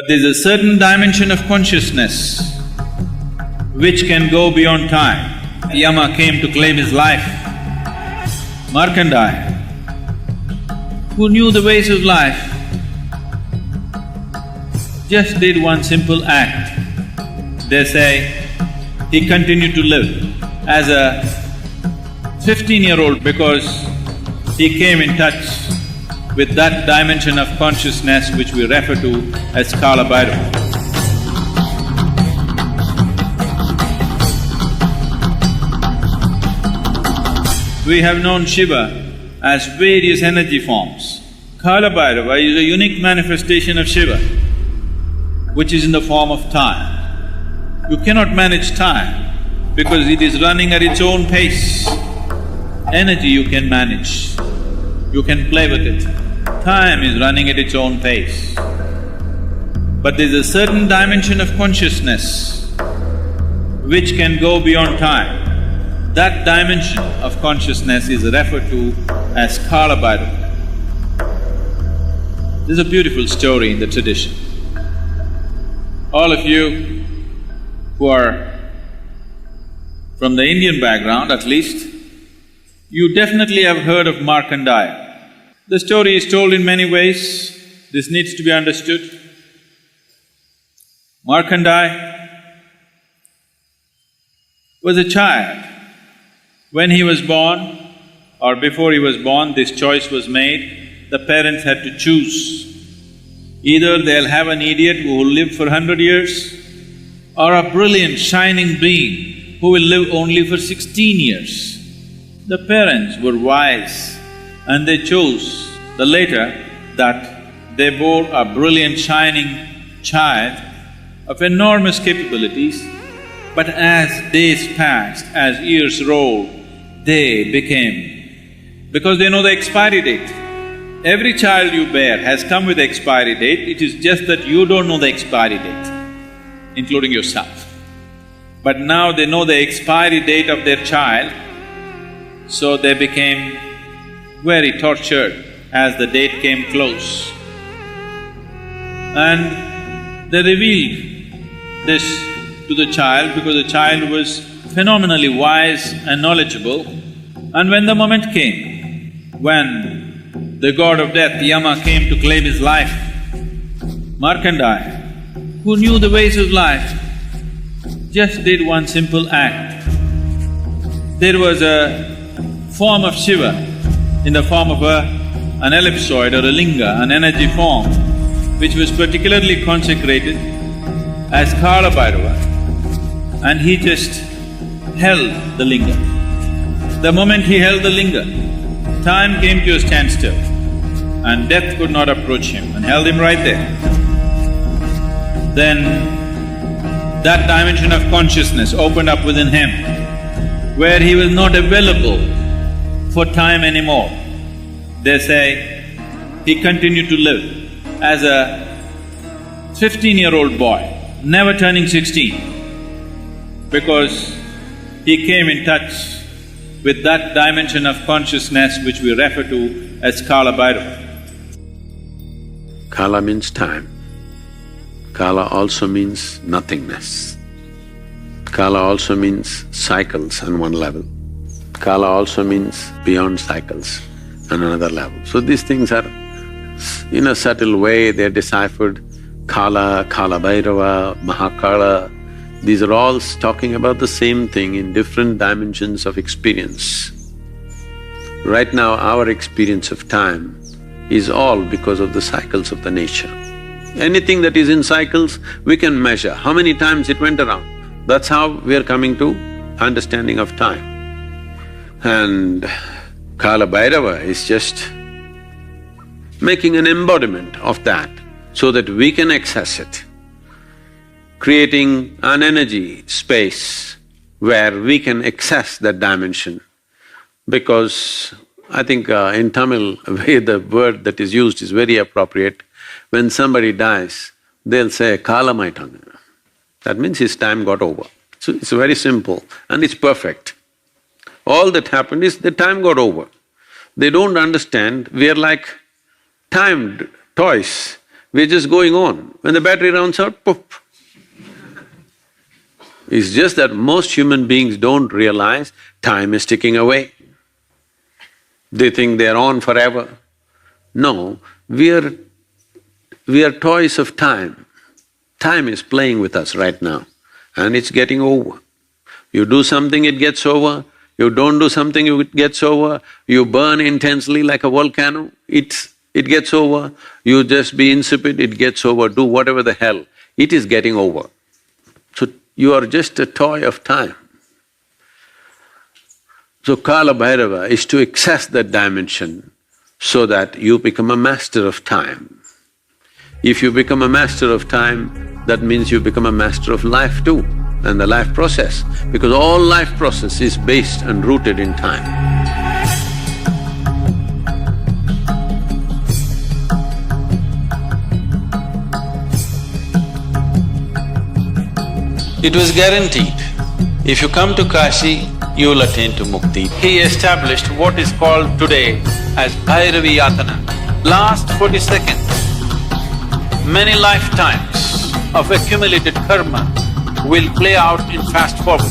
There's a certain dimension of consciousness which can go beyond time. Yama came to claim his life. Markandeya, who knew the ways of life, just did one simple act. They say he continued to live as a 15-year-old because he came in touch with that dimension of consciousness which we refer to as Kala Bhairava. We have known Shiva as various energy forms. Kala Bhairava is a unique manifestation of Shiva, which is in the form of time. You cannot manage time because it is running at its own pace. Energy you can manage, you can play with it. Time is running at its own pace. But there's a certain dimension of consciousness which can go beyond time. That dimension of consciousness is referred to as Kala Bhairava. There's a beautiful story in the tradition. All of you who are from the Indian background at least, you definitely have heard of Markandeya. The story is told in many ways, this needs to be understood. Markandeya was a child. When he was born or before he was born, this choice was made, the parents had to choose. Either they'll have an idiot who will live for 100 years or a brilliant, shining being who will live only for 16 years. The parents were wise and they chose the latter, that they bore a brilliant, shining child of enormous capabilities, but as days passed, as years rolled, they became… because they know the expiry date. Every child you bear has come with the expiry date, it is just that you don't know the expiry date, including yourself. But now they know the expiry date of their child, so they became very tortured as the date came close. And they revealed this to the child because the child was phenomenally wise and knowledgeable. And when the moment came, when the god of death, Yama, came to claim his life, Markandeya, who knew the ways of life, just did one simple act. There was a form of Shiva in the form of an ellipsoid or a linga, an energy form, which was particularly consecrated as Kala Bhairava, and he just held the linga. The moment he held the linga, time came to a standstill and death could not approach him and held him right there. Then that dimension of consciousness opened up within him where he was not available for time anymore. They say he continued to live as a 15-year-old boy, never turning 16, because he came in touch with that dimension of consciousness which we refer to as Kala Bhairava. Kala means time. Kala also means nothingness. Kala also means cycles on one level. Kala also means beyond cycles on another level. So these things are, in a subtle way, they're deciphered. Kala, Kala Bhairava, Mahakala, these are all talking about the same thing in different dimensions of experience. Right now, our experience of time is all because of the cycles of the nature. Anything that is in cycles, we can measure how many times it went around. That's how we are coming to understanding of time. And Kala Bhairava is just making an embodiment of that so that we can access it, creating an energy space where we can access that dimension. Because I think in Tamil, the word that is used is very appropriate. When somebody dies, they'll say, Kala Maitanga. That means his time got over. So it's very simple and it's perfect. All that happened is the time got over. They don't understand, we are like timed toys we're just going on. When the battery runs out, poof. It's just that most human beings don't realize time is ticking away. They think they're on forever. No, we are toys of time. Time is playing with us right now and it's getting over. You do something, it gets over. You don't do something, it gets over. You burn intensely like a volcano, it gets over. You just be insipid, it gets over. Do whatever the hell, it is getting over. So you are just a toy of time. So Kala Bhairava is to access that dimension so that you become a master of time. If you become a master of time, that means you become a master of life too, and the life process, because all life process is based and rooted in time. It was guaranteed, if you come to Kashi, you will attain to mukti. He established what is called today as Bhairavi Yatana. Last 40 seconds, many lifetimes of accumulated karma will play out in fast forward.